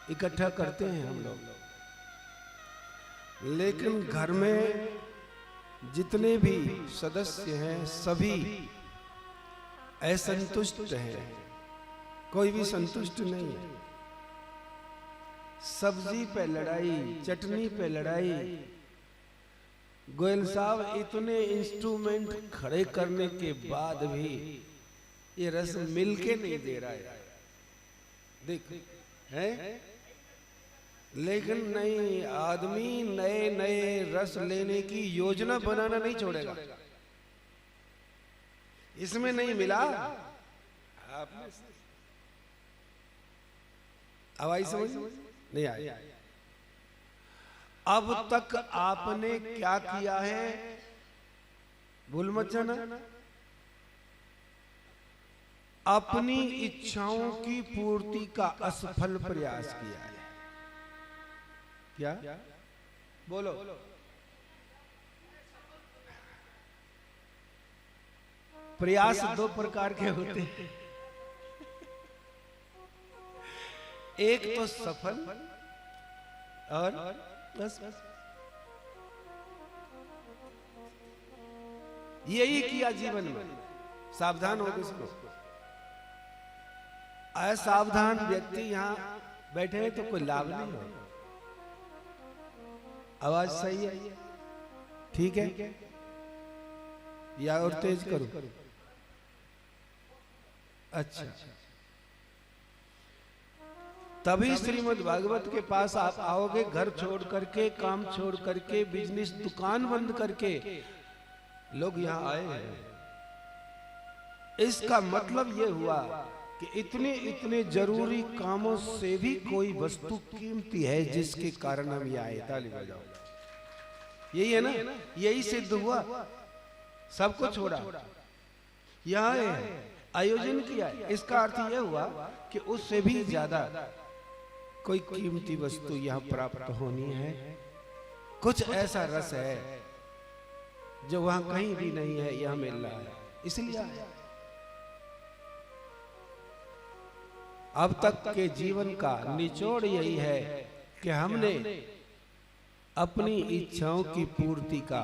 इकट्ठा करते हैं हम लोग, लेकिन घर में जितने भी सदस्य हैं सभी असंतुष्ट हैं, कोई भी संतुष्ट नहीं है। सब्जी पे लड़ाई, चटनी पे लड़ाई। गोयल साहब इतने इंस्ट्रूमेंट खड़े करने के बाद भी ये रस मिलके नहीं दे रहा है, देख है। लेकिन नहीं, आदमी नए नए रस लेने की योजना बनाना नहीं छोड़ेगा। इसमें नहीं मिला, अब आई समझ नहीं आई। अब तक आपने क्या किया है, भूल मत जाना, अपनी इच्छाओं की पूर्ति का असफल प्रयास किया है। क्या बोलो? प्रयास दो प्रकार के होते हैं, एक तो सफल और बस यही किया जीवन में। सावधान हो गए सुनो, असावधान व्यक्ति यहां बैठे हैं तो कोई लाभ नहीं हो। आवाज सही है? ठीक है या और तेज करो? अच्छा, तभी श्रीमद् भागवत के पास आप आओगे, घर छोड़ करके, काम छोड़ करके, बिजनेस दुकान बंद करके लोग यहां आए हैं। इसका मतलब यह हुआ कि इतने इतने जरूरी कामों से भी कोई वस्तु कीमती है जिसके कारण हम यहाँ आए। ताली बजाओ। यही है ना, यही सिद्ध हुआ। सबको छोड़ा, यहाँ आयोजन किया है। इसका अर्थ यह हुआ कि उससे भी ज्यादा कोई कीमती वस्तु यहाँ प्राप्त होनी है। कुछ ऐसा रस है जो वहां कहीं भी नहीं है, यहाँ मिल रहा है, इसलिए आया। अब तक के जीवन का निचोड़ यही है कि हमने अपनी इच्छाओं की पूर्ति का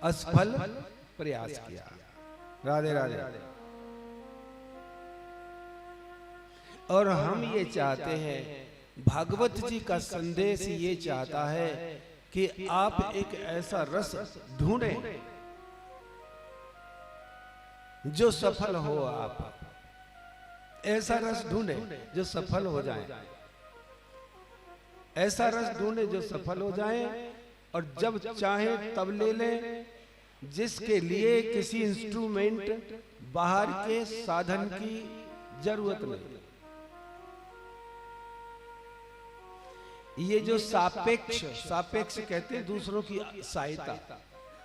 असफल प्रयास किया। राधे राधे। और हम ये चाहते हैं, भागवत जी का संदेश ये चाहता है कि आप एक ऐसा रस ढूंढें जो सफल हो। आप ऐसा रस ढूंढे जो सफल हो जाए, ऐसा रस ढूंढे जो सफल हो जाए, और जब चाहे तब ले लें, जिसके लिए किसी इंस्ट्रूमेंट, बाहर के साधन की जरूरत नहीं। ये जो सापेक्ष कहते हैं दूसरों की सहायता।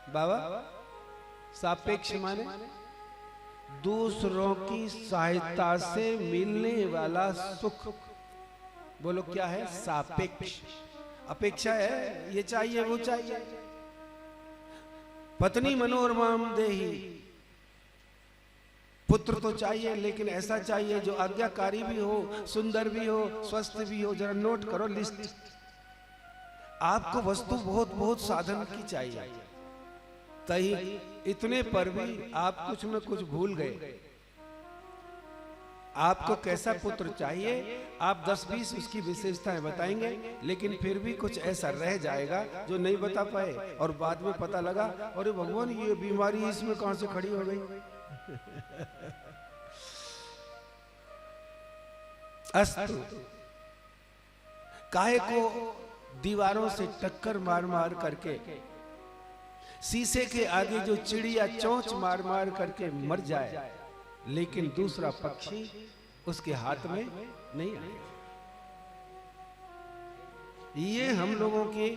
बाबा, सापेक्ष माने दूसरों की सहायता से मिलने वाला सुख। बोलो क्या है? सापेक्ष। अपेक्षा है, ये चाहिए वो चाहिए। पत्नी मनोरमाम देहि, पुत्र तो चाहिए, लेकिन ऐसा चाहिए जो आज्ञाकारी भी हो, सुंदर भी हो, स्वस्थ भी हो। जरा नोट करो लिस्ट। आपको वस्तु बहुत बहुत साधन की चाहिए, तही इतने पर भी आप कुछ न कुछ भूल गए। आपको कैसा पुत्र चाहिए, आप 10-20 उसकी विशेषताएं बताएंगे, लेकिन फिर भी कुछ ऐसा रह जाएगा जो नहीं बता पाए, और बाद में पता लगा अरे भगवान ये बीमारी इसमें कहां से खड़ी हो गई। अस्तु, काहे को दीवारों से टक्कर मार मार करके, शीशे के आगे जो चिड़िया चोंच मार मार करके मर जाए, लेकिन दूसरा पक्षी उसके हाथ में नहीं आए। ये हम लोगों की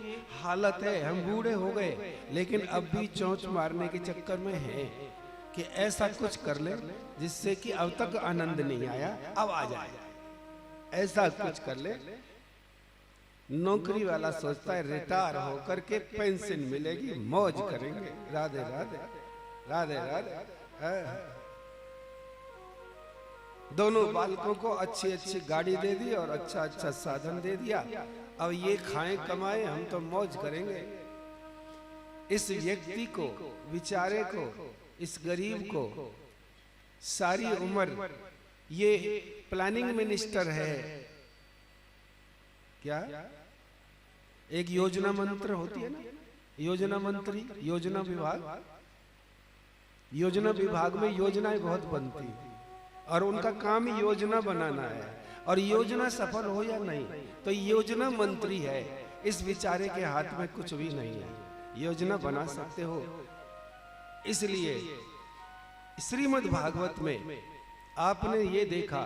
हालत है। हम बूढ़े हो गए, लेकिन अब भी चोंच मारने के चक्कर में हैं कि ऐसा कुछ कर ले जिससे कि अब तक आनंद नहीं आया, अब आ जाए। ऐसा कुछ कर ले। नौकरी वाला सोचता है रिटायर होकर के पेंशन मिलेगी, मौज करेंगे। राधे राधे, राधे राधे। दोनों बालकों को अच्छी अच्छी गाड़ी दे दी और अच्छा अच्छा साधन दे दिया। अब ये खाएं कमाएं, हम तो मौज करेंगे। इस व्यक्ति को, बेचारे को, इस गरीब को सारी उम्र, ये प्लानिंग मिनिस्टर है क्या, एक योजना मंत्र होती है ना, योजना मंत्री, योजना विभाग, योजना विभाग में योजनाएं बहुत बनती है और उनका काम योजना बनाना है, और योजना सफल हो या नहीं तो योजना मंत्री है। इस बेचारे के हाथ में कुछ भी नहीं है, योजना बना सकते हो। इसलिए श्रीमद् भागवत में आपने ये देखा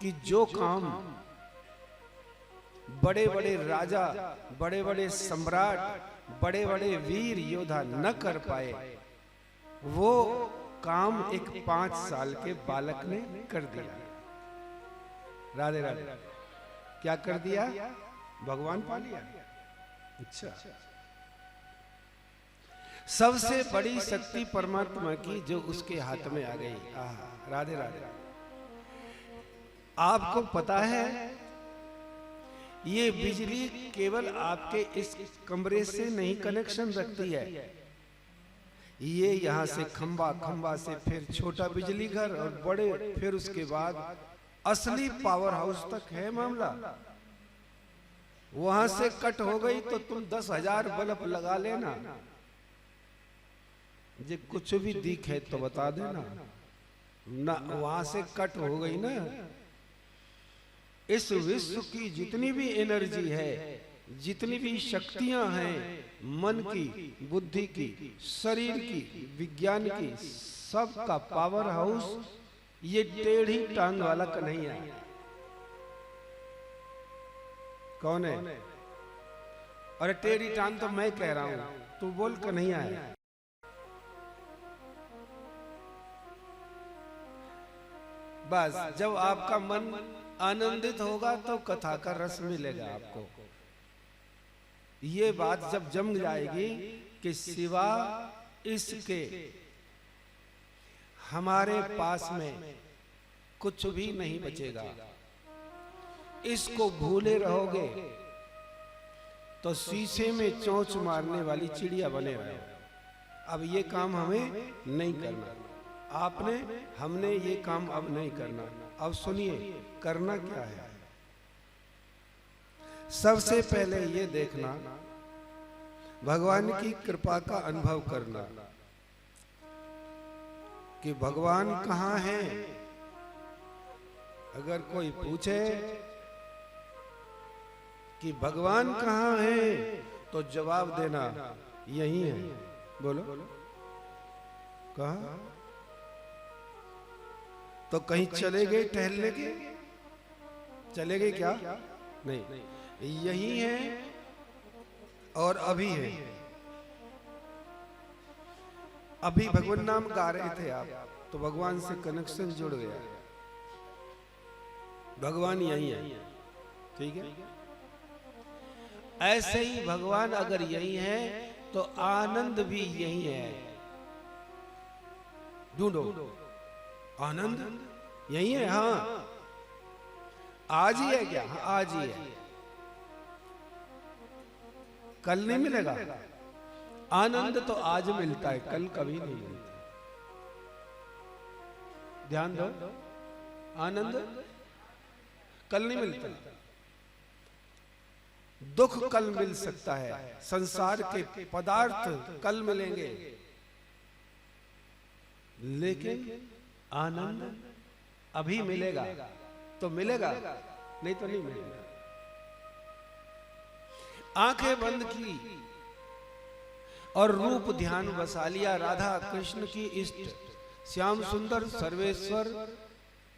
कि जो काम बड़े बड़े राजा, बड़े बड़े सम्राट, बड़े बड़े वीर योद्धा न कर पाए, वो काम एक 5 साल के बालक ने कर दिया। राधे राधे। क्या कर दिया? भगवान पा लिया। अच्छा, सबसे बड़ी शक्ति परमात्मा की जो उसके हाथ में आ गई। राधे राधे। आपको पता है ये बिजली केवल आपके इस कमरे से नहीं कनेक्शन रखती है, ये यहां से खंबा, खंबा से फिर छोटा बिजली घर और बड़े, फिर उसके बाद असली पावर हाउस तक है मामला। वहां से कट हो गई तो तुम 10,000 बल्ब लगा लेना, जे कुछ भी दिखे तो बता देना ना। वहां से कट हो गई ना, इस विश्व की जितनी भी एनर्जी है, जितनी भी शक्तियां हैं, मन की, बुद्धि की, शरीर की, विज्ञान की, सबका पावर हाउस ये टेढ़ी टांग वाला कन्हैया है। कौन है? अरे टेढ़ी टांग तो मैं कह रहा हूं, तू बोल कन्हैया है। बस जब आपका मन आनंदित होगा तो कथा का रस मिलेगा आपको। ये बात जब जम जाएगी कि सिवा इसके हमारे पास में कुछ भी नहीं बचेगा, इसको भूले रहोगे तो शीशे में चोंच मारने वाली चिड़िया बने रहो। अब ये काम हमें नहीं करना, आपने, हमने ये काम अब नहीं करना। अब सुनिए करना क्या है। सबसे पहले ये देखना, भगवान की कृपा का अनुभव करना कि भगवान कहाँ है। अगर कोई पूछे कि भगवान कहाँ है तो जवाब देना यही है। बोलो कहाँ? तो कहीं चले गए टहलने के? चले गए क्या? नहीं, यही है और अभी है। अभी भगवान नाम गा रहे थे आप तो भगवान से कनेक्शन जुड़ गया। भगवान यही है, ठीक है। ऐसे ही भगवान अगर यही है तो आनंद भी यही है। ढूंढो, आनंद यही है। हाँ, आज ही है क्या? हाँ, आज ही है, कल नहीं मिलेगा। आनंद तो आज मिलता है, कल कभी नहीं मिलता। ध्यान दो, आनंद कल नहीं मिलता। दुख कल मिल सकता है, संसार के पदार्थ कल मिलेंगे, लेकिन आनंद अभी मिलेगा तो मिलेगा, नहीं तो नहीं मिलेगा। आंखें बंद की और रूप ध्यान बसा लिया राधा कृष्ण की इष्ट श्याम सुंदर सर्वेश्वर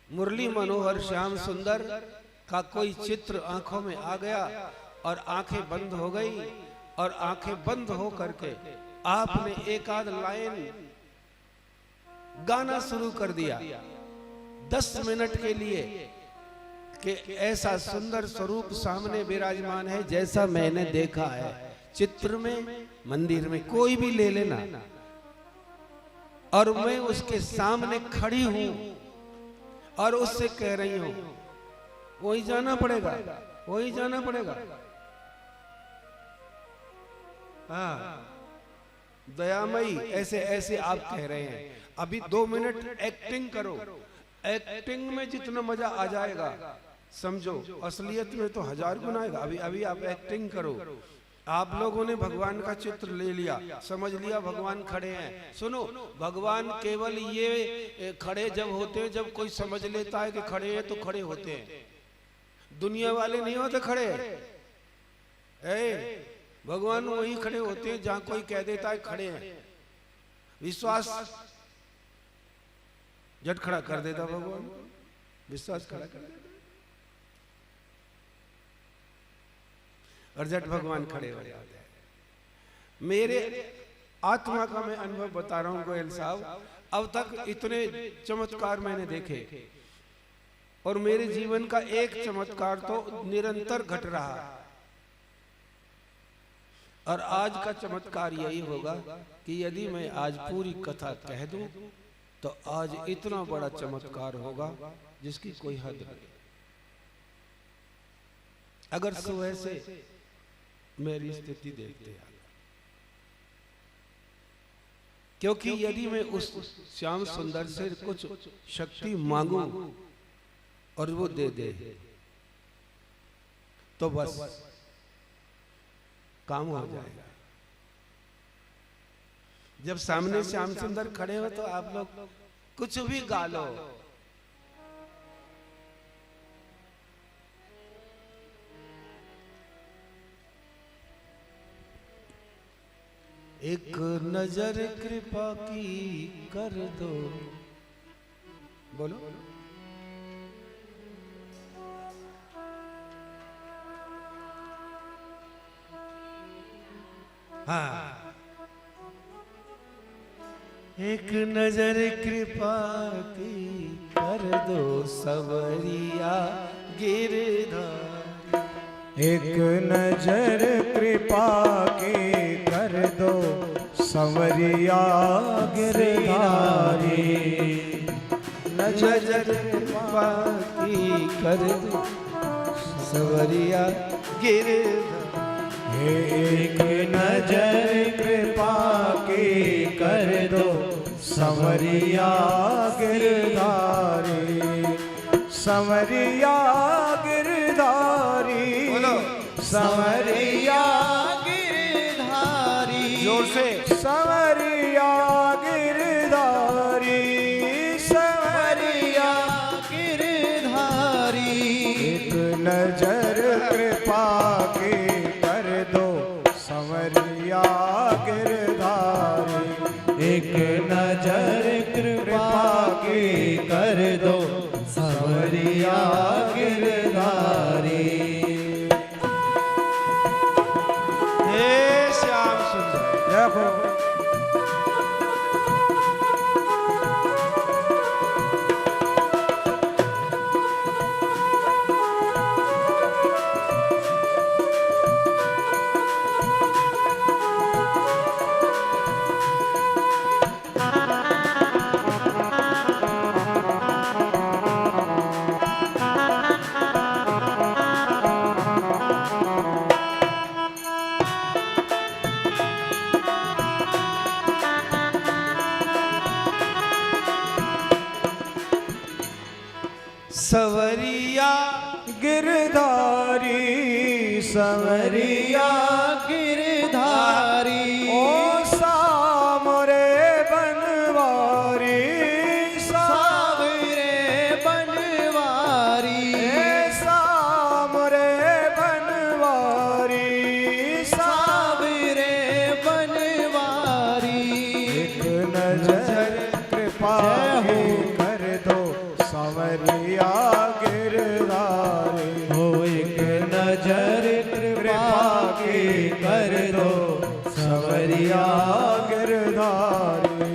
मुरली मनोहर श्याम सुंदर का कोई चित्र आंखों में आ गया और आंखें बंद हो गई। और आंखें बंद हो करके आपने एक आध लाइन गाना शुरू कर दिया 10 मिनट के लिए कि ऐसा सुंदर स्वरूप सामने विराजमान है जैसा मैंने देखा है चित्र में, मंदिर में, कोई भी ले लेना, और मैं उसके सामने खड़ी हूं और उससे कह रही हो वही जाना पड़ेगा, वही जाना पड़ेगा। हाँ दयामयी, ऐसे ऐसे आप कह रहे हैं। अभी 2 मिनट एक्टिंग करो, एक्टिंग में जितना मजा आ जाएगा समझो, असलियत में तो 1000 गुना आएगा। अभी अभी आप एक्टिंग करो। आप लोगों ने भगवान का चित्र ले लिया, समझ लिया भगवान खड़े हैं। सुनो, भगवान केवल ये खड़े जब होते हैं जब कोई समझ लेता है कि खड़े हैं तो खड़े होते हैं। दुनिया वाले नहीं होते खड़े। भगवान वही खड़े होते हैं जहां कोई कह देता है खड़े हैं। विश्वास झट खड़ा कर देता भगवान, विश्वास खड़ा कर देता और झट भगवान खड़े हो जाते हैं। मेरे आत्मा का मैं अनुभव बता रहा हूं गोयल साहब, अब तक इतने चमत्कार मैंने देखे और मेरे जीवन का एक चमत्कार तो निरंतर घट रहा है। और आज का चमत्कार यही होगा कि यदि मैं आज पूरी कथा कह दूं तो आज इतना बड़ा चमत्कार होगा जिसकी कोई हद नहीं। अगर सुबह से मेरी स्थिति देखते हैं, क्योंकि यदि मैं उस श्याम सुंदर से कुछ शक्ति मांगू और वो दे दे तो बस काम हो जाएगा। जब सामने श्याम सुंदर खड़े हो तो आप लोग कुछ भी गा लो। एक नजर कृपा की कर दो, बोलो। हाँ, एक नजर कृपा की कर दो सवरिया गिरधारी। एक नजर कृपा की कर दो संवरिया गिरधारी। नजर कृपा की कर दो सवरिया गिरधारी। एक नजर कृपा की कर दो संवरिया गिरधारी। संवरिया गिरधारी, संवरिया गिरधारी, जोर से संवरिया गिरधारी, संवरिया गिरधारी। एक नजर कृपा की कर दो संवरिया गिरधारी। एक नजर कृपा की कर दो संवरिया गिरधारी। हे श्याम सुंदर, देखो सवरिया गिरधारी, संवरिया गिरधारी। ओ सामरे बनवारी, सावरे बनवारी। सामरे बनवारी, सावरे बनवारी। एक नजर कृपा कर दो संवरिया गिरधारी। हो एक नजर कृपा की कर दो संवरिया गिरधारी।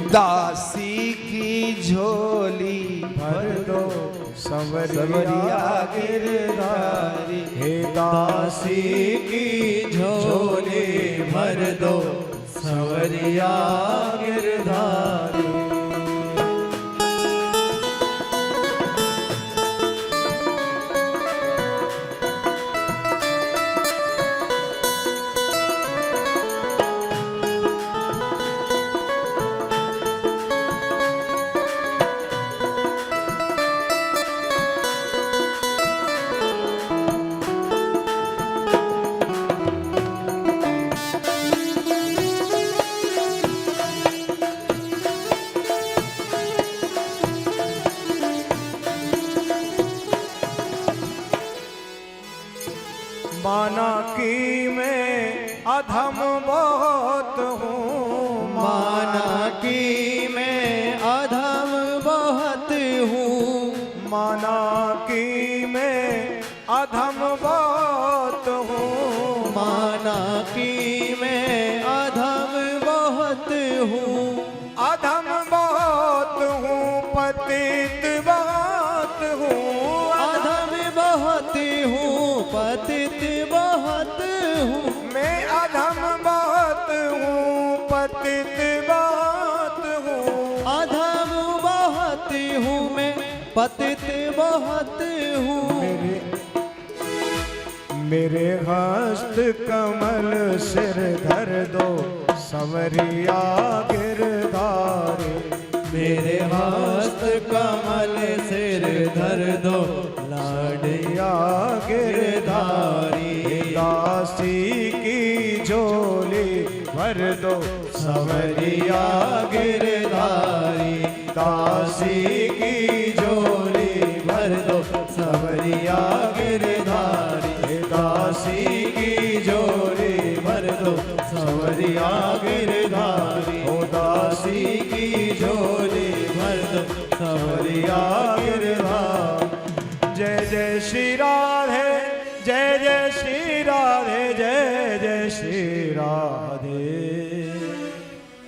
दासी की झोली भर दो संवरिया गिरधारी। हे दासी की झोली भर दो संवरिया गिरधारी। माना कि मैं अधम बहुत हूँ, माना कि मैं अधम बहुत हूँ, माना कि मैं अधम बहुत हूँ, माना कि मैं अधम बहुत हूँ, अधम बहुत हूँ, पतित बहुत हूँ, अधम बहुत हूँ, पतित बहुत हूँ, मैं अधम बहुत हूँ, पतित बहुत हूँ, अधम बहुत हूँ, मैं पतित बहुत हूँ। मेरे हस्त कमल सिर धर दो संवरिया गिरधारी, मेरे हस्त कमल सिर धर दो लाडिया गिरधारी, दासी की झोली भर दो संवरिया गिरधारी, दासी की झोली भर दो संवरिया गिरधारी, दासी की झोली भर दो संवरिया गिरधारी, ओ दासी की झोली भर दो संवरिया गिरधारी। जय जय श्री राधे, जय जय श्री राधे, जय जय श्री राधे।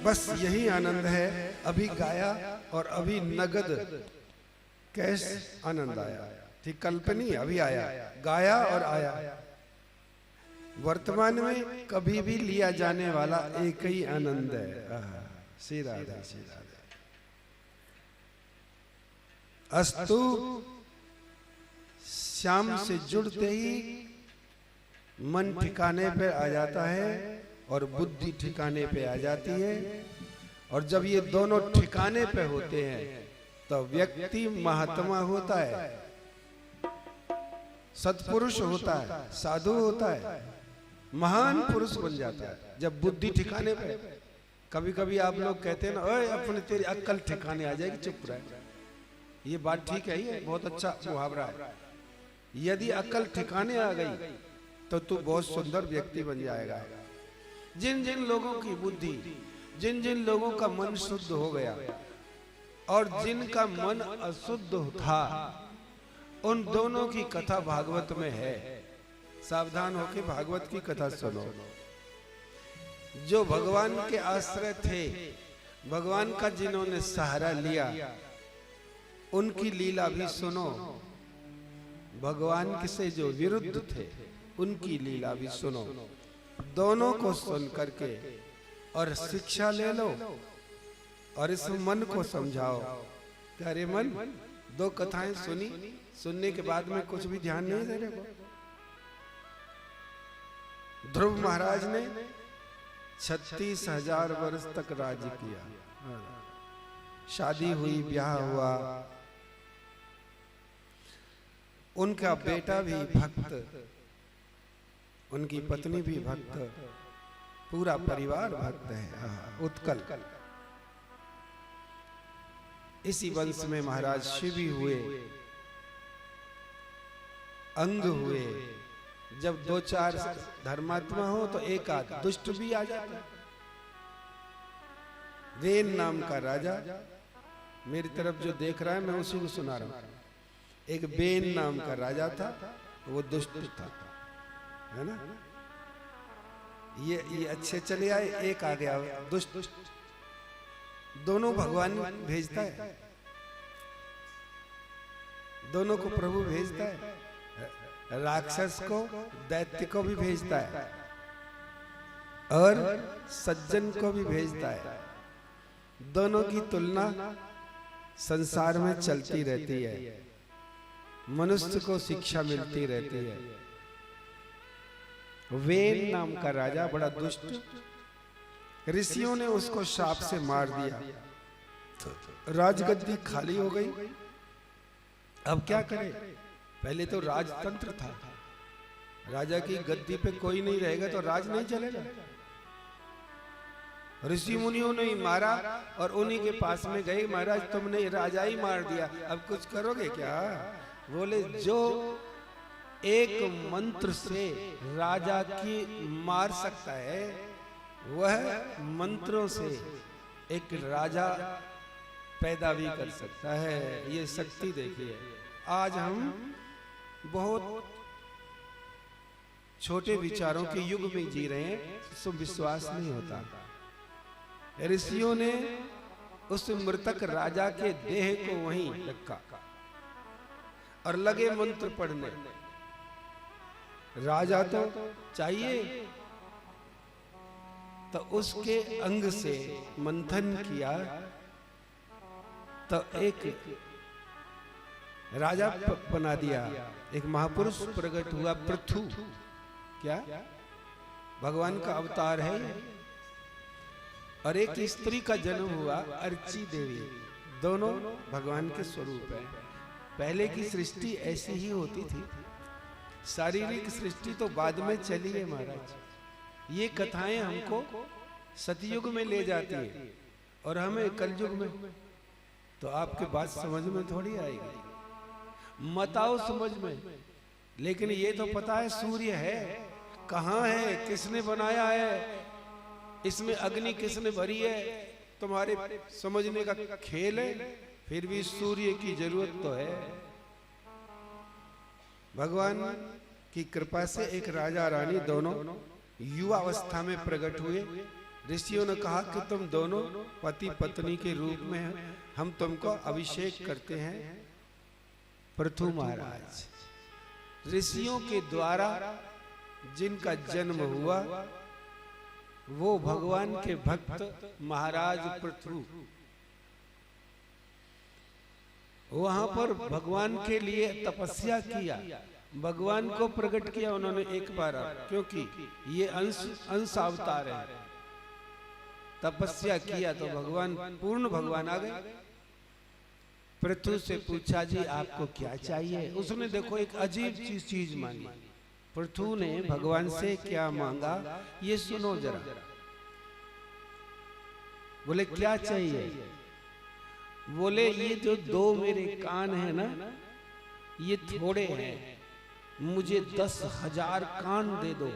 बस यही आनंद है। अभी गाया और अभी नगद कैश आनंद आया। ठीक, कल पे नहीं, अभी आया, गाया और आया। वर्तमान में कभी भी लिया जाने वाला एक ही आनंद है। श्री राधे, श्री राधे। अस्तु श्याम से जुड़ते ही मन ठिकाने पे आ जाता है और बुद्धि ठिकाने पे आ जाती है। और जब ये दोनों ठिकाने पे होते हैं तो व्यक्ति महात्मा होता है, सत्पुरुष होता है, साधु होता है, महान पुरुष बन जाता है जब बुद्धि ठिकाने पे। कभी कभी आप लोग कहते हैं ना, ओए अपने तेरी अक्ल ठिकाने आ जाएगी, चुप रहे। ये बात ठीक है, ये बहुत अच्छा मुहावरा है। यदि अक्ल ठिकाने आ गई तो तू बहुत सुंदर व्यक्ति बन जाएगा। जिन जिन लोगों की बुद्धि, जिन जिन लोगों का मन शुद्ध हो गया और जिनका मन अशुद्ध था, उन दोनों की कथा भागवत में है। सावधान होकर भागवत की कथा सुनो। जो भगवान के आश्रय थे, भगवान का जिन्होंने सहारा लिया, उनकी लीला भी सुनो। भगवान से जो विरुद्ध थे, उनकी लीला भी सुनो। दोनों को सुन करके और शिक्षा ले लो और इस मन को समझाओ। अरे मन, दो कथाएं सुनी, सुनने के बाद में कुछ भी ध्यान नहीं देने को। ध्रुव महाराज ने 36,000 वर्ष तक राज्य किया। शादी हुई, ब्याह हुआ, उनका बेटा भी भक्त, उनकी पत्नी भी भक्त, पूरा परिवार भक्त है। उत्कल। इसी वंश में महाराज शिवी हुए, अंग हुए। जब दो चार धर्मात्मा हो तो एक आध दुष्ट भी आ जाता है। वेन नाम का राजा, मेरी तरफ जो देख रहा है मैं उसी को सुना रहा हूं। एक बेन नाम का राजा था, वो दुष्ट था, है ना। ये अच्छे चले आए, एक आ गया दुष्ट। दोनों भगवान भेजता है, दोनों को प्रभु भेजता है। राक्षस को, दैत्य को भी भेजता है और सज्जन को भी भेजता है। दोनों की तुलना संसार में चलती रहती है। मनुष्य को शिक्षा मिलती रहती है। वेन नाम का राजा बड़ा दुष्ट, ऋषियों ने उसको शाप से मार दिया। राजगद्दी खाली हो गई। अब क्या करे? पहले तो राजतंत्र था, राजा की गद्दी पे कोई नहीं रहेगा तो राज नहीं चलेगा। ऋषि मुनियों ने ही मारा और उन्हीं के पास में गए, महाराज तुमने राजा ही मार दिया, अब कुछ करोगे क्या? बोले जो एक मंत्र से राजा की मार सकता है, वह मंत्रों से एक राजा पैदा भी कर सकता है। ये शक्ति देखिए। आज हम बहुत छोटे विचारों के युग में जी रहे हैं, इसको विश्वास नहीं होता। ऋषियों ने उस मृतक राजा के देह को वहीं रखा और लगे मंत्र पढ़ने। राजा तो चाहिए, तो उसके अंग से मंथन किया तो एक राजा बना दिया। एक महापुरुष प्रकट हुआ, पृथु। क्या भगवान का अवतार है। और एक स्त्री का जन्म हुआ, अर्ची देवी। दोनों भगवान के स्वरूप हैं। पहले की सृष्टि ऐसी ही होती थी। शारीरिक सृष्टि तो बाद में चली है महाराज। ये कथाएं हमको सतयुग में ले जाती हैं और हमें कलयुग में। तो आपके बात समझ में थोड़ी आएगी, मत आओ समझ में। लेकिन ये तो पता है सूर्य है, कहाँ है, किसने बनाया है, इसमें अग्नि किसने भरी है, तुम्हारे समझने का खेल है। फिर भी सूर्य की जरूरत तो है। भगवान की कृपा से एक राजा रानी दोनों युवा अवस्था में प्रकट हुए। ऋषियों ने कहा कि तुम दोनों पति पत्नी के रूप में हैं, हम तुमको अभिषेक करते हैं। पृथु महाराज ऋषियों के द्वारा जिनका जन्म हुआ वो भगवान के भक्त महाराज पृथु। वहां पर भगवान के लिए तपस्या किया, भगवान को प्रकट किया उन्होंने एक बार, क्योंकि ये अंश अवतार है। तपस्या किया तो भगवान, पूर्ण भगवान आ गए। पृथु से पूछा, जी आपको क्या चाहिए? उसने देखो एक अजीब चीज मांगी। पृथु ने भगवान से क्या मांगा ये सुनो जरा। बोले क्या चाहिए? बोले ये जो दो मेरे कान है ना, ये थोड़े हैं, मुझे 10,000 कान दे दो।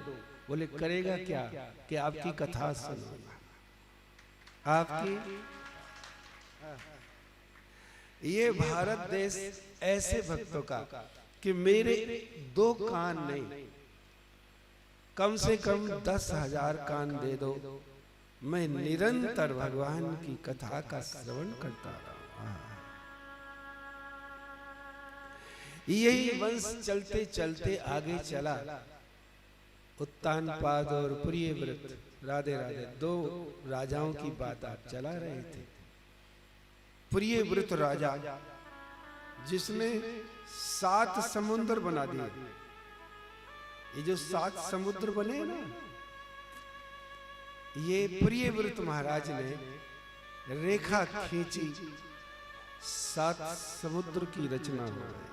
बोले करेगा क्या? कि आपकी कथा सुनूंगा। आपकी ये भारत देश ऐसे भक्तों का कि मेरे 2 कान नहीं, कम से कम 10,000 कान दे दो, मैं निरंतर भगवान की कथा का श्रवण करता रहूं। यही वंश चलते चलते आगे चला। उत्तानपाद और प्रियव्रत, राधे राधे, 2 राजाओं की बात आप चला रहे थे। प्रियव्रत राजा जिसने 7 समुद्र बना दिए। ये जो 7 समुद्र बने ना, ये प्रियव्रत महाराज ने रेखा खींची, 7 समुद्र की रचना हो गई।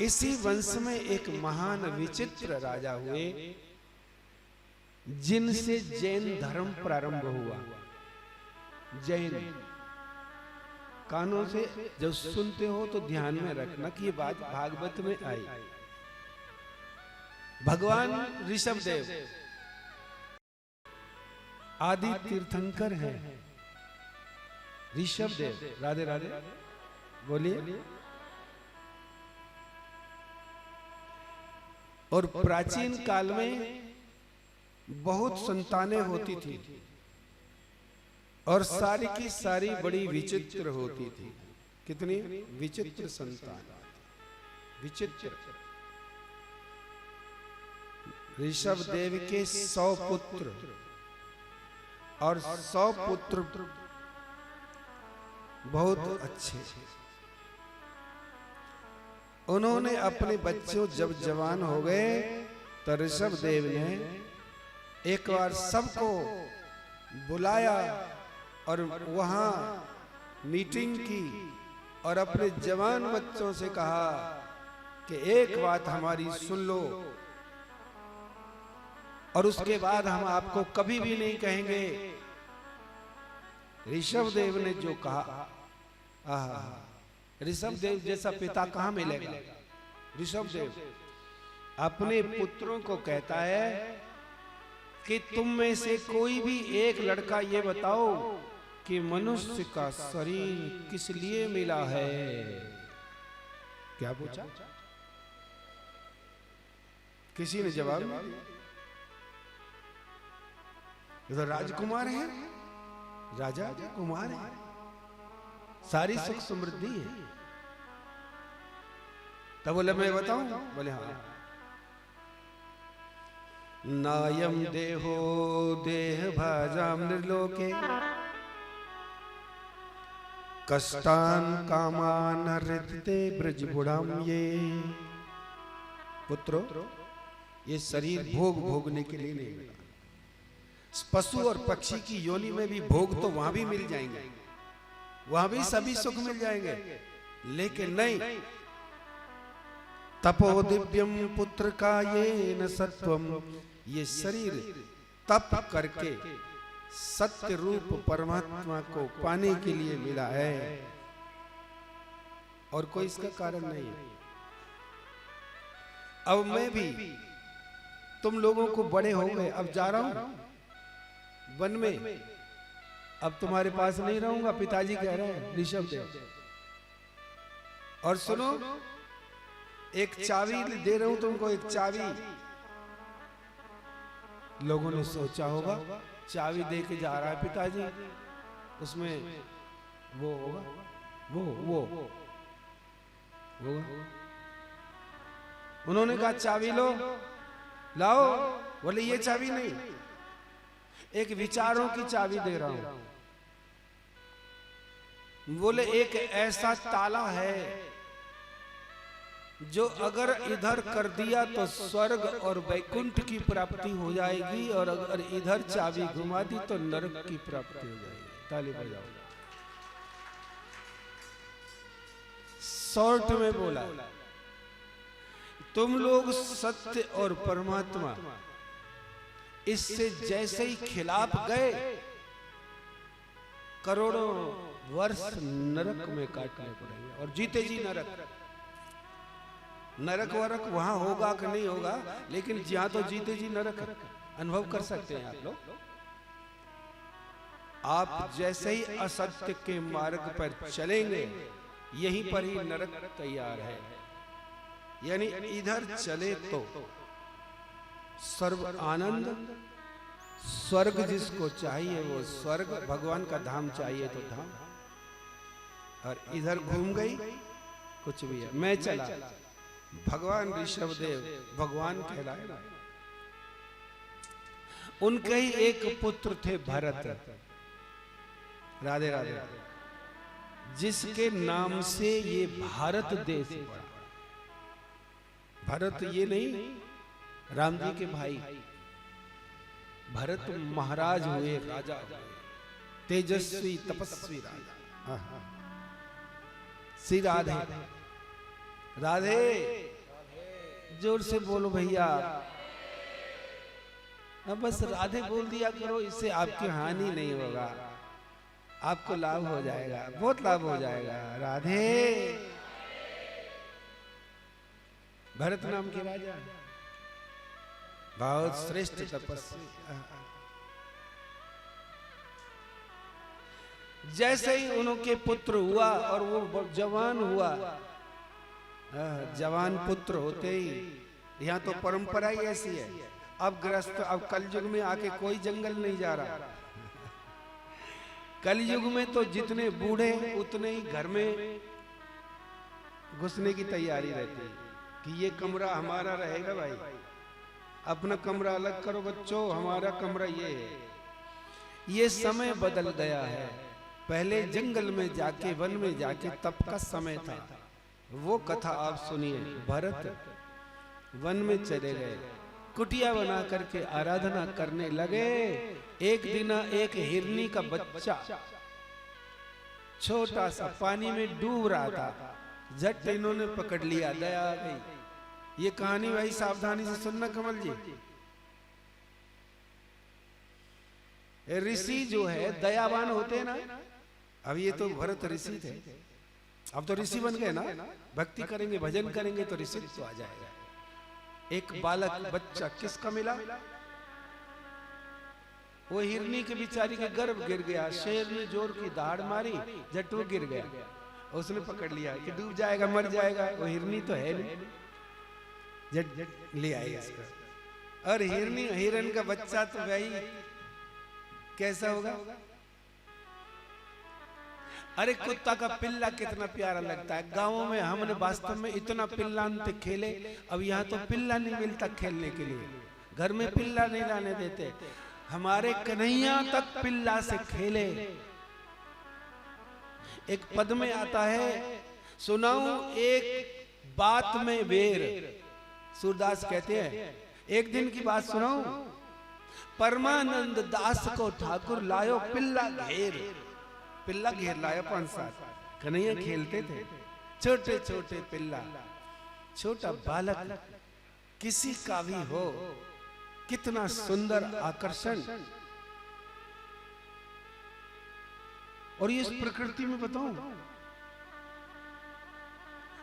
इसी वंश में एक महान विचित्र राजा हुए जिनसे जैन धर्म प्रारंभ हुआ। जैन कानों से जब सुनते हो तो ध्यान में रखना कि ये बात भागवत में आई। भगवान ऋषभदेव आदि तीर्थंकर हैं। ऋषभदेव, राधे राधे बोलिए। और प्राचीन काल में बहुत संतानें होती थी और सारी की सारी बड़ी विचित्र होती थी। कितनी विचित्र संतान, विचित्र। ऋषभदेव के 100 पुत्र और 100 पुत्र बहुत अच्छे। उन्होंने अपने बच्चों जब जवान हो गए तो ऋषभदेव ने एक बार सबको बुलाया और वहां मीटिंग की और अपने जवान बच्चों से कहा कि एक बात हमारी सुन लो और उसके बाद हम आपको कभी भी नहीं कहेंगे। ऋषभदेव ने जो कहा, ऋषभदेव जैसा पिता कहाँ मिलेगा? ऋषभदेव अपने पुत्रों को कहता है कि तुम में से कोई भी एक लड़का ये बताओ कि मनुष्य का शरीर किस लिए मिला है। क्या पूछा? किसी ने जवाब नहीं दिया। इधर राजकुमार है, राजा के कुमार है, सारी सुख समृद्धि है। तब बोले मैं बताऊं? बोले हाँ। नायम देहो देह भाजाम निर्लोके कष्टान कामान हृदय ब्रजबुड़ाम। ये पुत्रो, ये शरीर भोग भोगने के लिए नहीं मिला। पशु और पक्षी की योनि में भी भोग तो वहां भी मिल जाएंगे, वहां भी सभी सुख मिल जाएंगे, लेकिन नहीं। तपो दिव्यम पुत्र का ये न सत्वम, ये शरीर तप करके सत्य रूप परमात्मा को पाने के लिए मिला है और कोई इसका कारण नहीं है। अब मैं भी तुम लोगों को बड़े हो गए, अब जा रहा हूं वन में, अब तुम्हारे पास नहीं रहूंगा, पिताजी कह रहे हैं ऋषभदेव। और सुनो, एक चाबी दे रहा हूं तुमको, एक चाबी। लोगों ने सोचा होगा चाबी दे के जा रहा है पिताजी, उसमें वो होगा, वो होगा। उन्होंने कहा चाबी लो, लाओ। बोले ये चाबी नहीं, एक विचारों की चाबी दे रहा हूं। बोले एक ऐसा ताला है जो अगर इधर कर दिया तो स्वर्ग और वैकुंठ की प्राप्ति हो जाएगी, और अगर इधर चाबी घुमा दी तो नरक की प्राप्ति हो जाएगी। ताली बजाओ। शॉर्ट में बोला, तुम लोग सत्य और परमात्मा इससे जैसे ही खिलाफ गए, करोड़ों वर्ष नरक में काटने पड़ेंगे, और जीते जी नरक। नरक वरक वहां होगा कि नहीं होगा, लेकिन जहां तो जीते जी नरक अनुभव कर सकते हैं आप लोग। आप जैसे ही असत्य के मार्ग पर चलेंगे, यहीं पर ही नरक तैयार है। यानी इधर चले तो सर्व आनंद, स्वर्ग जिसको चाहिए वो स्वर्ग, भगवान का धाम चाहिए तो धाम, और इधर घूम गई कुछ भी है। मैं चला, भगवान ऋषभदेव भगवान कहलाए। उनके ही एक पुत्र थे भरत, राधे राधे, जिसके नाम से ये भारत देश पड़ा। भरत ये नहीं, राम जी के भाई भरत महाराज हुए, राजा हुए, तेजस्वी तपस्वी राजा। श्री राधे राधे, जोर से बोलो भैया। अब बस राधे बोल दिया करो, इससे आपकी हानि नहीं होगा, आपको लाभ हो जाएगा, बहुत लाभ हो जाएगा। राधे। भरत नाम के राजा, बहुत श्रेष्ठ तपस्वी। जैसे ही उनके पुत्र हुआ और वो जवान हुआ, जवान पुत्र होते ही, यहाँ तो परंपरा ही ऐसी है। अब ग्रस्त, अब कलयुग में आके कोई जंगल नहीं जा रहा। कलयुग में तो जितने बूढ़े उतने ही घर में घुसने की तैयारी रहती है कि ये कमरा हमारा रहेगा भाई, अपना कमरा अलग करो बच्चों, हमारा कमरा ये है। ये समय बदल गया है। पहले जंगल में जाके, वन में जाके तप का समय था। वो कथा आप सुनिए। भरत वन में चले गए, कुटिया बना करके आराधना करने लगे। एक दिन एक हिरनी का बच्चा छोटा सा पानी में डूब रहा था, झट इन्होंने पकड़ लिया, दया आ गई। ये कहानी भाई सावधानी से सुनना कमल जी। ऋषि जो है दयावान होते हैं ना, अब ये तो भरत ऋषि थे, अब तो ऋषि बन गए ना, भक्ति करेंगे भजन करेंगे तो ऋषि तो आ जाएगा। एक बालक बच्चा किसका मिला? वो हिरनी के बिचारी के गर्भ गिर गया, शेर ने जोर की दहाड़ मारी, झट वो गिर गया, उसने पकड़ लिया कि डूब जाएगा मर जाएगा, वो हिरनी तो है नहीं, झट ले आएगा इसका। और हिरनी हिरन का बच्चा तो भाई कैसा होगा? अरे कुत्ता का पिल्ला कितना प्यारा लगता है। गांवों में हमने वास्तव में इतना पिल्लानते खेले, अब यहाँ तो पिल्ला नहीं मिलता खेलने के लिए, घर में पिल्ला नहीं लाने देते। हमारे कन्हैया तक पिल्ला से खेले। एक पद में आता है, सुनाऊं एक बात में वेर, सूरदास कहते हैं एक दिन की बात सुनाऊं, परमानंद दास को ठाकुर लायो पिल्ला घेर, पिल्ला घेर लाया 5 साल। कन्हैया खेलते थे, छोटे छोटे पिल्ला, छोटा बालक किसी का भी हो, कितना सुंदर आकर्षण। और ये इस प्रकृति में बताऊं,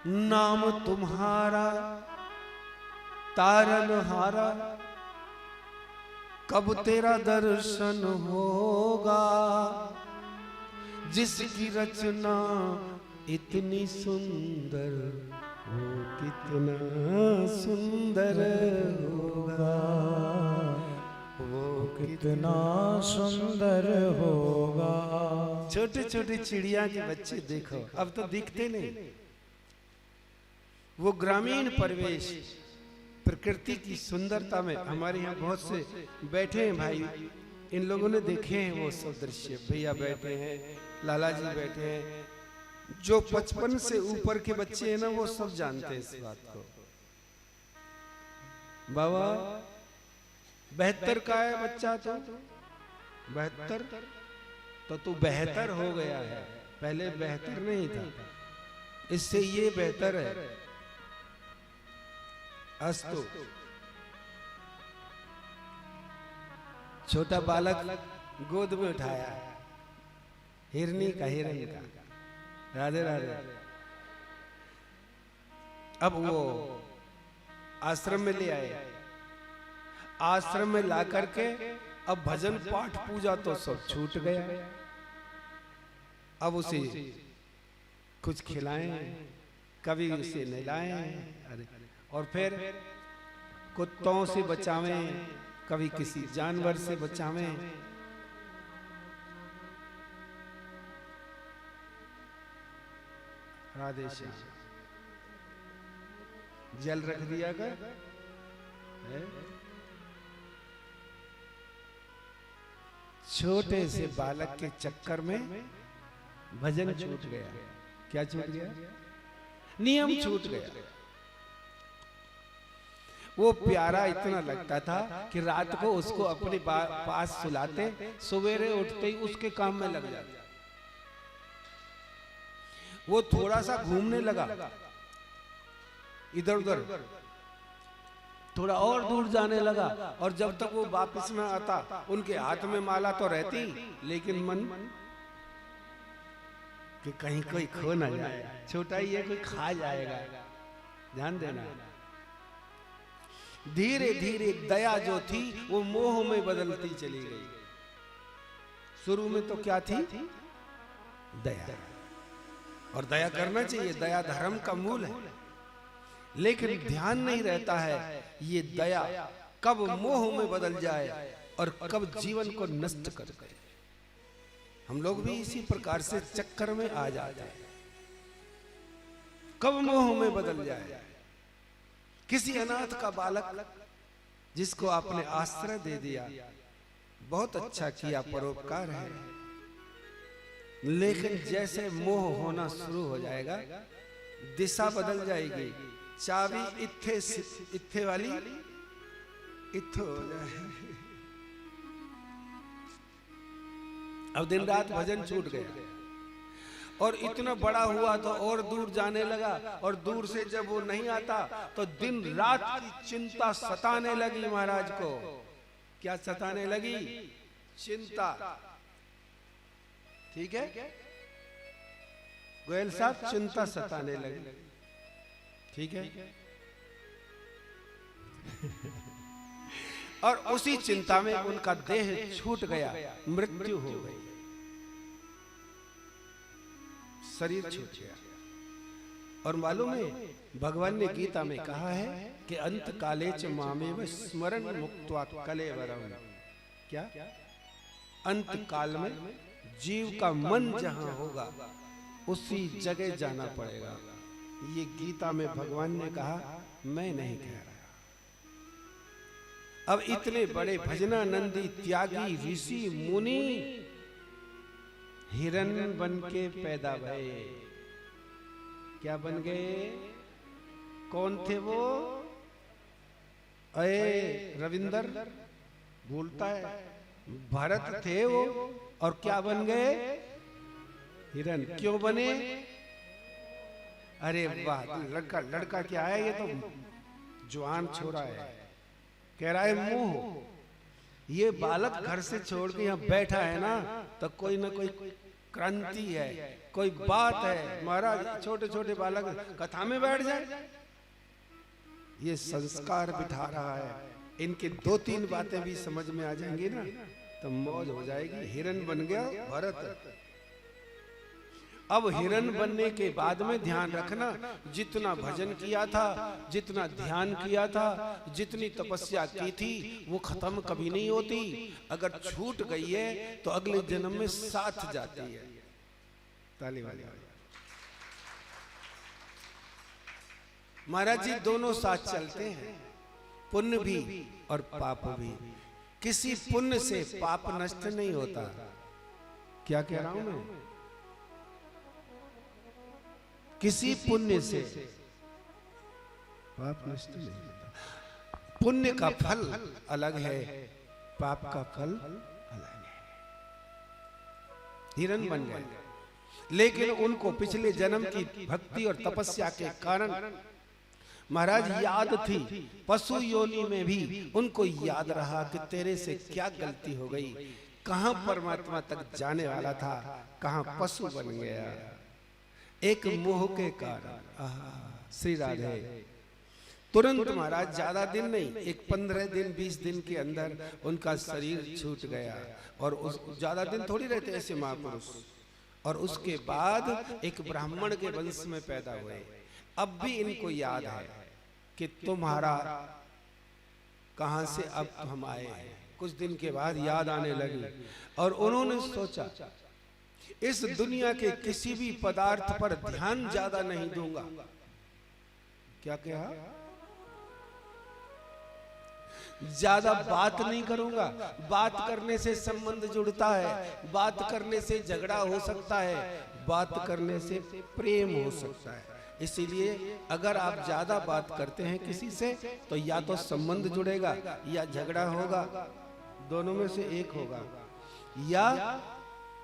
नाम तुम्हारा तारनहारा, कब तेरा दर्शन होगा, जिसकी रचना इतनी सुंदर, वो कितना सुंदर होगा, वो कितना सुंदर होगा। छोटे छोटे चिड़िया के बच्चे देखो, अब तो दिखते नहीं। वो ग्रामीण परिवेश, प्रकृति की सुंदरता में, हमारे यहाँ बहुत से बैठे हैं भाई, इन लोगों ने देखे हैं वो सब दृश्य। भैया बैठे हैं, लाला जी बैठे हैं, जो 55 से ऊपर के बच्चे हैं ना, वो सब जानते हैं इस बात को। बाबा 72 का है बच्चा, तो 72 तो तू बेहतर हो गया है, पहले बेहतर नहीं था, इससे ये बेहतर है। अस्तु। छोटा बालक गोद में उठाया, हिरनी का, हिरन का, राधे राधे। अब वो आश्रम में ले आए, आश्रम में ला करके अब भजन पाठ पूजा तो सब छूट गया। अब उसे कुछ खिलाएं, कभी उसे नहलाएं, अरे और फिर कुत्तों से बचावें, कभी किसी जानवर से बचावें। राधे श्याम। जल रख दिया कर, छोटे से बालक के चक्कर में भजन छूट गया। क्या छूट गया? नियम छूट गया। वो प्यारा इतना लगता था कि रात को उसको अपने पास सुलाते, सवेरे उठते ही उसके काम में लग जाते। वो थोड़ा सा घूमने लगा इधर उधर, थोड़ा और दूर जाने लगा, और जब तक वो वापस न आता, उनके हाथ में माला तो रहती, लेकिन मन कि कहीं कोई खो ना जाए, छोटा ही है, कोई खा जाएगा, ध्यान देना। धीरे धीरे दया जो थी वो मोह में बदलती चली गई। शुरू में तो क्या थी? दया, और दया करना चाहिए, दया धर्म का मूल है, लेकिन ध्यान नहीं रहता है ये दया कब मोह में बदल जाए और कब जीवन को नष्ट कर दे। हम लोग भी इसी प्रकार से चक्कर में आ जाते हैं, कब मोह में बदल जाए। किसी अनाथ का बालक जिसको आपने आश्रय दे दिया, बहुत अच्छा किया, परोपकार है, लेकिन जैसे मोह होना शुरू हो जाएगा, दिशा बदल जाएगी, चाबी इत्थे वाली इत्थो हो जाए। अब दिन रात भजन छूट गया, और इतना बड़ा हुआ तो और दूर जाने लगा, और दूर से जब वो नहीं आता तो दिन रात की चिंता सताने लगी महाराज को। क्या सताने लगी? चिंता। ठीक है, गोयल साहब चिंता सताने लगी। ठीक है, और उसी चिंता में उनका देह छूट गया, मृत्यु हो गई, शरीर छूट गया। और मालूम है भगवान ने गीता में कहा है कि अंत काले च मामेव स्मरण मुक्त्वा कलेवरम। क्या अंत काल में जीव का मन जहां होगा उसी जगह जाना पड़ेगा। ये गीता में भगवान ने कहा, मैं नहीं कह रहा। अब इतने बड़े भजनानंदी त्यागी ऋषि मुनि हिरण बन के पैदा भये। क्या बन गए? कौन थे वो? अये रविंदर भूलता है, भरत थे वो, और क्या बन गए? हिरण। क्यों बने? अरे वाह, लड़का क्या है? ये तो जवान छोरा है, कह रहा है मुंह। ये बालक घर से छोड़ के यहाँ बैठा है ना, तो कोई ना कोई क्रांति है, कोई बात है। महाराज छोटे छोटे बालक कथा में बैठ जाए, ये संस्कार बिठा रहा है। इनके 2-3 बातें भी समझ में आ जाएंगी ना तो मौज हो जाएगी। हिरण बन गया भरत। अब हिरण बनने के बाद में ध्यान रखना, जितना भजन किया था, जितना ध्यान किया था, जितनी तपस्या की थी, वो खत्म कभी नहीं होती। अगर छूट गई है तो अगले जन्म में साथ जाती है। ताली वाली। महाराज जी दोनों साथ चलते हैं, पुण्य भी और पाप भी। किसी पुण्य से पाप नष्ट नहीं होता। क्या कह रहा हूं मैं? किसी पुण्य से पाप नष्ट नहीं होता। पुण्य का फल अलग है, पाप का फल अलग है। हिरण बन गए, लेकिन उनको पिछले जन्म की भक्ति और तपस्या के कारण महाराज याद थी। पशु योनि में भी उनको याद रहा कि तेरे से क्या गलती हो गई, कहां परमात्मा तक जाने वाला था, कहां पशु बन गया। एक मोह के कारण। श्री राधे। तुरंत महाराज, ज्यादा दिन नहीं, एक 15 दिन 20 दिन के अंदर उनका शरीर छूट गया। और उस ज्यादा दिन थोड़ी रहते ऐसे महापुरुष। और उसके बाद एक ब्राह्मण के वंश में पैदा हुए। अब भी इनको याद है कि तुम्हारा कहां से अब हम आए हैं। कुछ दिन के बाद याद आने लगी और उन्होंने सोचा इस दुनिया के किसी भी पदार्थ पर ध्यान ज्यादा नहीं दूंगा। क्या कहा? ज्यादा बात नहीं करूंगा। बात करने से संबंध जुड़ता है, बात करने से झगड़ा हो सकता है, बात करने से प्रेम हो सकता है। इसीलिए अगर आप ज्यादा बात करते हैं किसी से तो या तो संबंध जुड़ेगा या झगड़ा होगा, दोनों में से एक होगा, या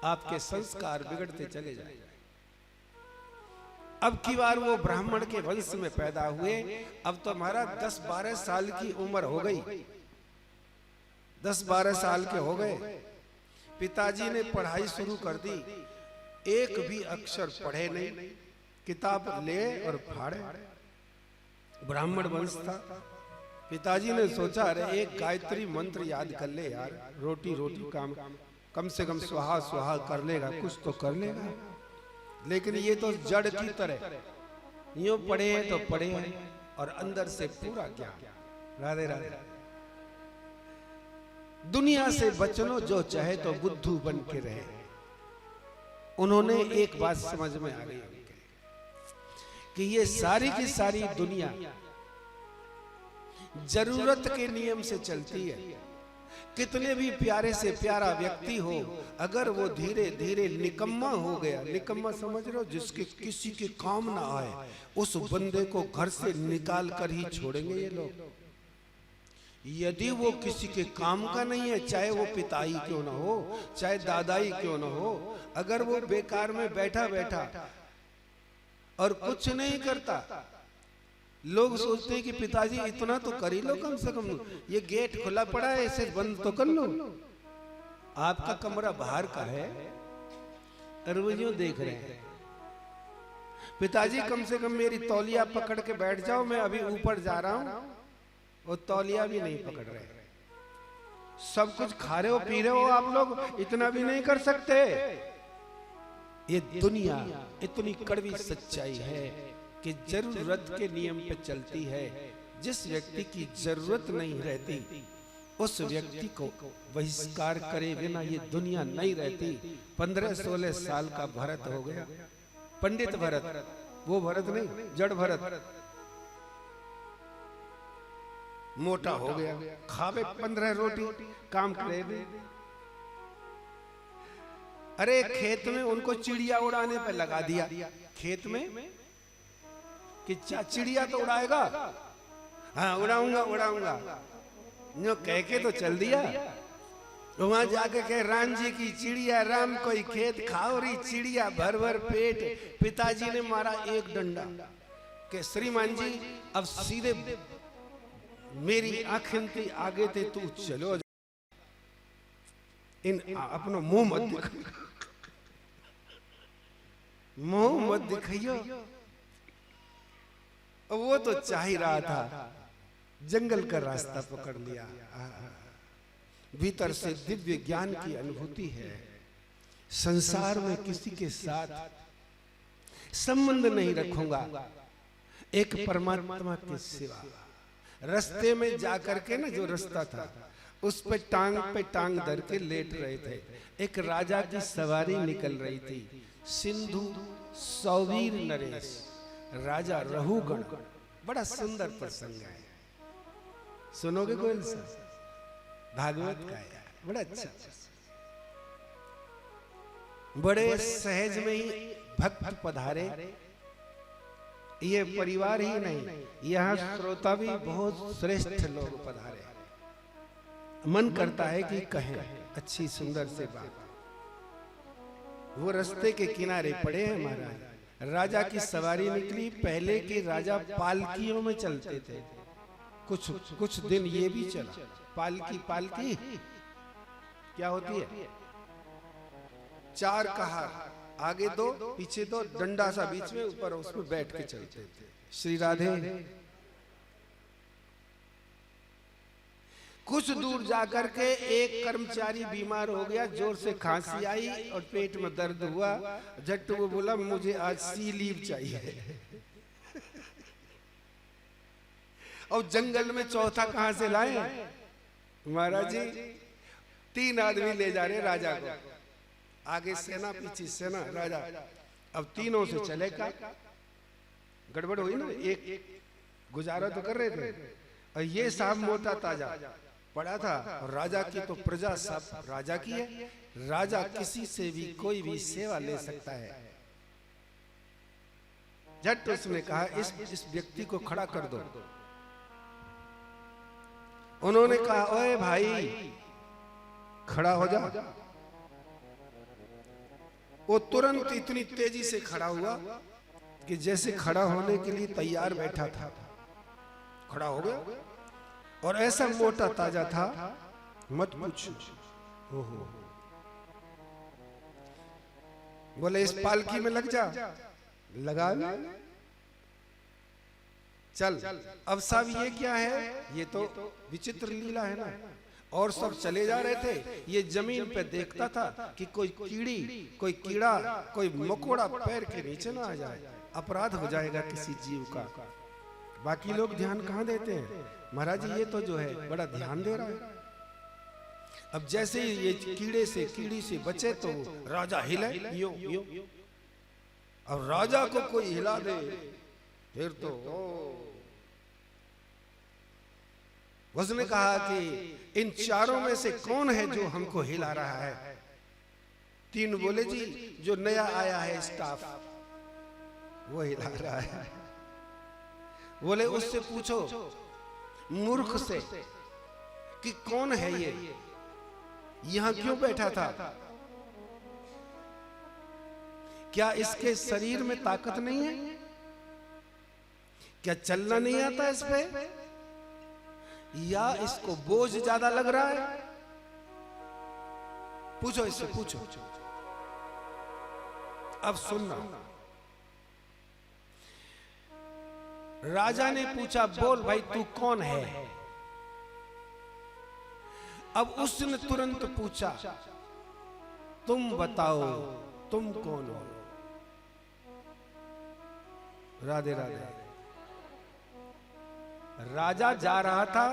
आपके संस्कार बिगड़ते चले जाएंगे। अब की बार वो ब्राह्मण के वंश में पैदा हुए। अब तो हमारा 10-12 साल की उम्र हो गई, 10-12 साल के हो गए। पिताजी ने पढ़ाई शुरू कर दी, एक भी अक्षर पढ़े नहीं, किताब ले और फाड़े। ब्राह्मण वंश था। पिताजी ने सोचा अरे एक गायत्री मंत्र याद कर ले यार, रोटी रोटी कम से कम स्वाहा स्वाहा कर लेगा, कुछ तो कर लेगा। लेकिन ये तो जड़ की तरह यूं पढ़े तो पढ़े और अंदर से पूरा ज्ञान। राधे राधे। दुनिया से बचनो जो चाहे तो बुद्धू बन के रहे। उन्होंने एक बात समझ में आ गई कि ये सारी की सारी दुनिया जरूरत के नियम से चलती है। कितने भी प्यारे से प्यारा व्यक्ति हो, अगर वो धीरे धीरे निकम्मा हो गया, निकम्मा समझ रहे हो, जिसके किसी के काम ना आए, उस बंदे को घर से निकाल कर ही छोड़ेंगे ये लोग। यदि वो किसी के काम का नहीं है, चाहे वो पिताई क्यों ना हो, चाहे दादाई क्यों ना हो, अगर वो बेकार में बैठा बैठा और कुछ नहीं करता, लोग सोचते हैं कि पिताजी इतना तो कर ही लो, कम से कम ये गेट खुला पड़ा है इसे बंद तो कर लो। आपका कमरा बाहर का है और वो यूं देख रहे हैं पिताजी कम से कम मेरी तौलिया पकड़ के बैठ जाओ, मैं अभी ऊपर जा रहा हूं। वो तौलिया भी नहीं पकड़ रहे। सब कुछ खा रहे हो पी रहे हो आप लोग, इतना भी नहीं कर सकते। ये दुनिया इतनी कड़वी सच्चाई है कि जरूरत के नियम पे चलती है। जिस व्यक्ति की जरूरत नहीं रहती उस व्यक्ति को बहिष्कार करे बिना ये दुनिया नहीं रहती। 15-16 साल का भरत हो गया, पंडित भरत, वो भरत नहीं, जड़ भरत, मोटा हो गया, खावे 15 रोटी, काम करे भी। अरे खेत में उनको चिड़िया उड़ाने पर लगा दिया। खेत में कि चिड़िया तो उड़ाएगा, हाँ उड़ाऊंगा उड़ाऊंगा, जो कह के तो चल दिया। वहां जाके कहे राम जी की चिड़िया, राम कोई खेत खाओ रही चिड़िया भर भर पेट। पिताजी ने मारा एक डंडा के श्रीमान जी अब सीधे मेरी आंखें थी आगे थे, तू चलो इन अपनो मुंह मत दिखाइयो, मुंह मत दिखाइयो। वो तो चाह ही रहा था, जंगल का रास्ता पकड़ लिया। भीतर से दिव्य ज्ञान की अनुभूति है। संसार में किसी के साथ संबंध नहीं रखूंगा एक परमात्मा के सिवा। रास्ते में जाकर के ना जो रास्ता था उस पे टांग धर के लेट रहे थे। एक राजा की सवारी निकल रही थी, सिंधु सौवीर नरेश, राजा रहुगण। बड़ा सुंदर प्रसंग है, सुनोगे गोयल सा? भागवत का है, बड़ा अच्छा। बड़े सहज में ही भक्त पधारे। ये परिवार ही नहीं, यहाँ श्रोता भी बहुत श्रेष्ठ लोग पधारे। मन करता है कि कहें अच्छी सुंदर से बात। वो रास्ते के किनारे पड़े हैं महाराज। राजा की सवारी निकली। पहले के राजा पालकियों में चलते थे, कुछ दिन ये भी चला। पालकी क्या होती है? 4 कहार, आगे 2 पीछे 2, डंडा सा बीच में, ऊपर उसमें बैठ के चलते थे। श्री राधे। कुछ दूर जाकर के एक कर्मचारी बीमार हो गया, जोर से खांसी आई और पेट में दर्द हुआ। झट वो बोला मुझे आज सी लीव चाहिए। और जंगल में चौथा कहां से लाए महाराज जी? 3 आदमी ले जा रहे राजा को, आगे सेना पीछे सेना, राजा अब तीनों से चलेगा। गड़बड़ हुई ना, एक गुजारा तो कर रहे थे और ये साहब मोटा ताजा पड़ा था और राजा की तो प्रजा सब राजा की है। राजा किसी से भी कोई भी सेवा ले सकता है। झट उसने कहा इस व्यक्ति को खड़ा कर दो। उन्होंने कहा ओए भाई खड़ा हो जा। वो तुरंत इतनी तेजी से खड़ा हुआ कि जैसे खड़ा होने के लिए तैयार बैठा था, खड़ा हो गया। और ऐसा मोटा ताजा था मत पूछो। ओहो, बोले इस पालकी में लग जा। लगा चल। अब साहब ये क्या है? ये तो विचित्र लीला है ना। और सब चले जा रहे थे, ये जमीन पे देखता था कि कोई कीड़ी, कोई कीड़ा, कोई मकोड़ा पैर के नीचे ना आ जाए, अपराध हो जाएगा किसी जीव का। बाकी लोग ध्यान कहाँ देते हैं? महाराज ये तो जो है बड़ा ध्यान दे रहा है। अब जैसे ही ये कीड़ी से बचे तो राजा हिले यो यो। अब राजा को कोई हिला दे फिर तो उसने कहा कि इन चारों में से कौन है जो हमको हिला रहा है? 3 बोले जी जो नया आया है स्टाफ वो हिला रहा है। बोले उससे पूछो मूर्ख से कि कौन है ये, यहां क्यों बैठा था? क्या इसके शरीर में ताकत नहीं है? क्या चलना नहीं आता इस पे? या इसको बोझ ज्यादा लग रहा है? पूछो इससे, पूछो। अब सुनना, राजा ने पूछा, बोल भाई तू कौन है? अब उसने तुरंत पूछा, तुम बताओ तुम कौन हो? राधे राधे। राजा जा रहा था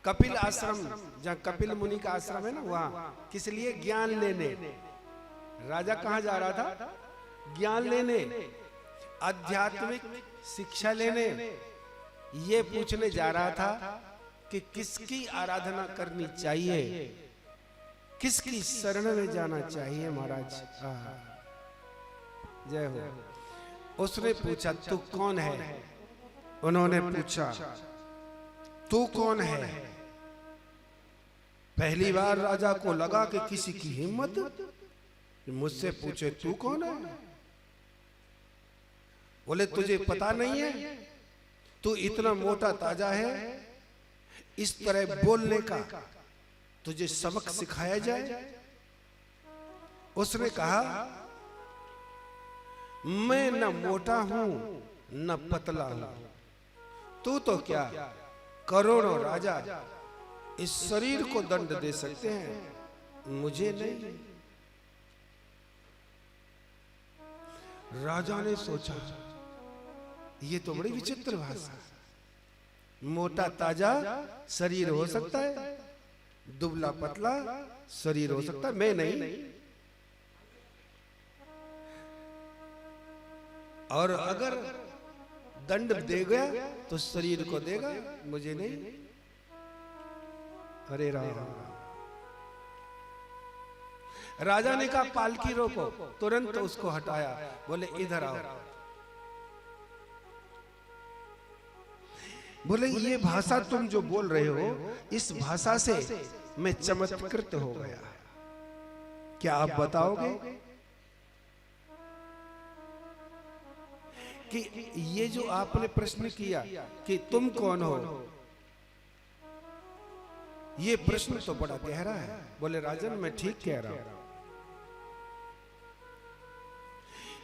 कपिल आश्रम, जहां कपिल मुनि का आश्रम है ना, वहां किस लिए? ज्ञान लेने। राजा कहां जा रहा था? ज्ञान लेने, आध्यात्मिक शिक्षा लेने। ये पूछने जा रहा था कि किसकी आराधना करनी चाहिए, किसकी शरण में जाना चाहिए महाराज। जय हो। उसने पूछा, तू कौन है? उन्होंने पूछा, तू कौन है? पहली बार राजा को लगा कि किसी की हिम्मत मुझसे पूछे तू कौन है। बोले, तुझे पता नहीं है? तू इतना मोटा ताजा है, इस तरह बोलने का तुझे सबक सिखाया जाए। उसने कहा, मैं न मोटा हूं न पतला हूं, तू तो क्या करोड़ों राजा इस शरीर को दंड दे सकते हैं, मुझे नहीं। राजा ने सोचा, ये तो बड़ी विचित्र भाषा। मोटा ताजा शरीर हो सकता है, दुबला पतला शरीर हो सकता है, मैं नहीं। और अगर दंड देगा तो शरीर को देगा, मुझे नहीं। हरे राम। राजा ने कहा, पालकी रोको। तुरंत उसको हटाया, बोले इधर आओ। बोले, ये भाषा तुम जो बोल रहे हो, इस भाषा से मैं चमत्कृत हो गया, क्या आप बताओगे कि ये जो आपने प्रश्न किया कि तुम कौन हो, ये प्रश्न तो बड़ा गहरा है। बोले, राजन मैं ठीक कह रहा हूं।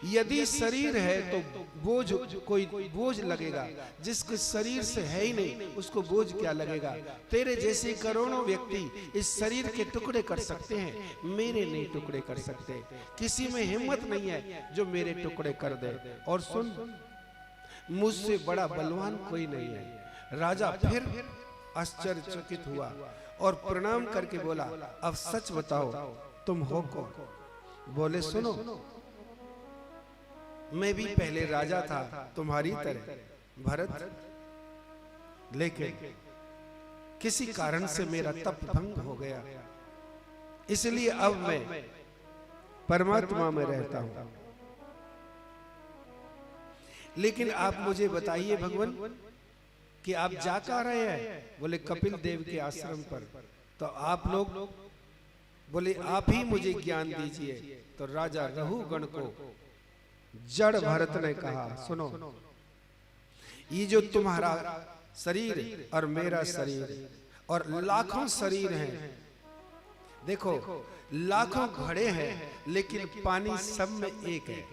यदि शरीर है तो बोझ, कोई बोझ लगेगा, जिसके शरीर से है ही नहीं उसको बोझ क्या लगेगा। तेरे जैसे करोड़ों व्यक्ति इस शरीर के टुकड़े कर सकते हैं, मेरे नहीं टुकड़े कर सकते। किसी में हिम्मत नहीं है जो मेरे टुकड़े कर दे। और सुन, मुझसे बड़ा बलवान कोई नहीं है। राजा फिर आश्चर्यचकित हुआ और प्रणाम करके बोला, अब सच बताओ तुम हो कौन? बोले, सुनो, मैं भी पहले राजा था तुम्हारी तरह भरत, लेकिन किसी कारण से मेरा तप भंग हो गया, इसलिए अब मैं परमात्मा में रहता हूं। लेकिन आप मुझे बताइए भगवान कि आप जा कहां रहे हैं? बोले, कपिल देव के आश्रम पर। तो आप लोग? बोले, आप ही मुझे ज्ञान दीजिए। तो राजा रहुगण को जड़ भरत ने कहा, सुनो, ये जो तुम्हारा शरीर और मेरा शरीर और लाखों शरीर हैं, देखो लाखों घड़े हैं, लेकिन पानी सब में एक है।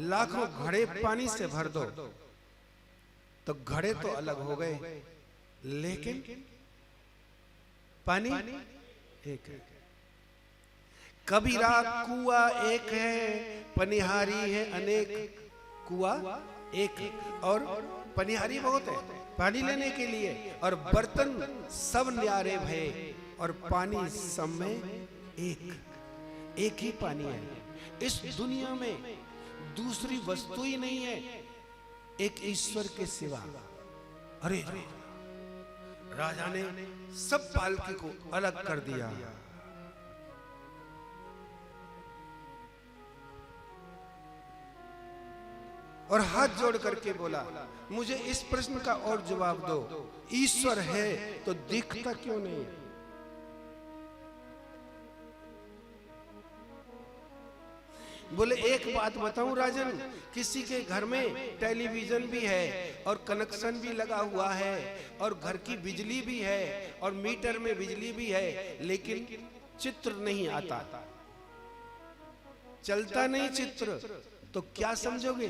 लाखों घड़े पानी से भर दो तो घड़े तो अलग हो गए, लेकिन पानी एक है। कबीरा, कुआ एक है, पनिहारी है अनेक, कुआ एक और पनिहारी बहुत है पानी लेने के लिए, और बर्तन सब न्यारे भये, और पानी सब में एक ही पानी है। इस दुनिया में दूसरी वस्तु ही नहीं है एक ईश्वर के सिवा। अरे राजा ने सब पालकी को अलग कर दिया। और हाथ जोड़ करके बोला, मुझे इस प्रश्न का और जवाब दो, ईश्वर है तो दिखता क्यों नहीं? बोले, एक बात बताऊं राजन, किसी के घर में टेलीविजन भी है और कनेक्शन भी लगा हुआ है और घर की बिजली भी है और मीटर में बिजली भी है, लेकिन चित्र नहीं आता, चलता नहीं चित्र, तो क्या समझोगे?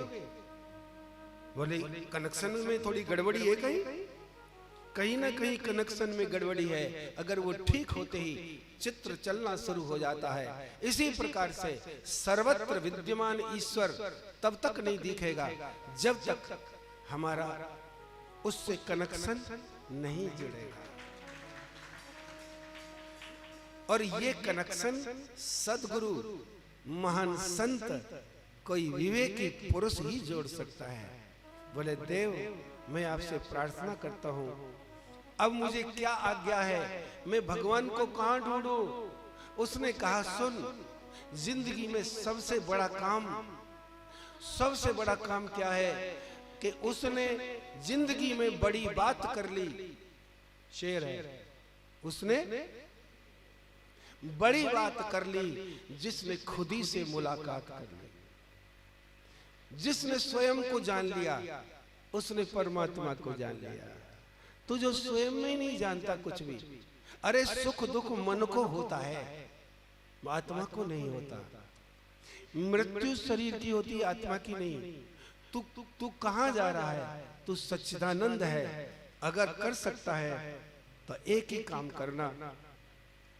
बोले कनेक्शन में थोड़ी गड़बड़ी है, कहीं ना कहीं कनेक्शन में गड़बड़ी है। अगर वो ठीक होते ही चित्र चलना शुरू हो जाता है। इसी प्रकार से सर्वत्र विद्यमान ईश्वर तब तक नहीं दिखेगा जब तक हमारा उससे कनेक्शन नहीं जुड़ेगा। और ये कनेक्शन सदगुरु, महान संत, कोई विवेकी पुरुष ही जोड़ सकता है। बोले देव, मैं आपसे प्रार्थना करता हूं, अब मुझे क्या आज्ञा है, मैं भगवान को कहां ढूंढूं? उसने कहा, सुन, जिंदगी में सबसे बड़ा काम क्या है कि उसने जिंदगी में बड़ी बात कर ली। शेर है, उसने बड़ी बात कर ली जिसने खुद ही से मुलाकात कर ली। जिसने स्वयं को जान लिया उसने परमात्मा को जान लिया। तू जो स्वयं में नहीं जानता कुछ भी, अरे सुख दुख मन को होता है, आत्मा को नहीं होता। मृत्यु शरीर की होती, आत्मा की नहीं। तू कहां जा रहा है? तू सच्चिदानंद है। अगर कर सकता है तो एक ही काम करना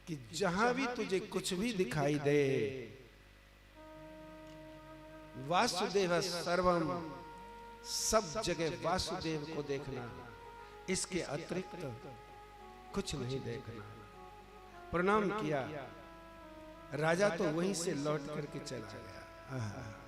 कि जहां भी तुझे कुछ भी दिखाई दे, वासुदेव सर्वम, सब जगह वासुदेव को देखना, इसके अतिरिक्त कुछ नहीं देखना। प्रणाम किया, राजा तो वहीं से लौट करके चला गया।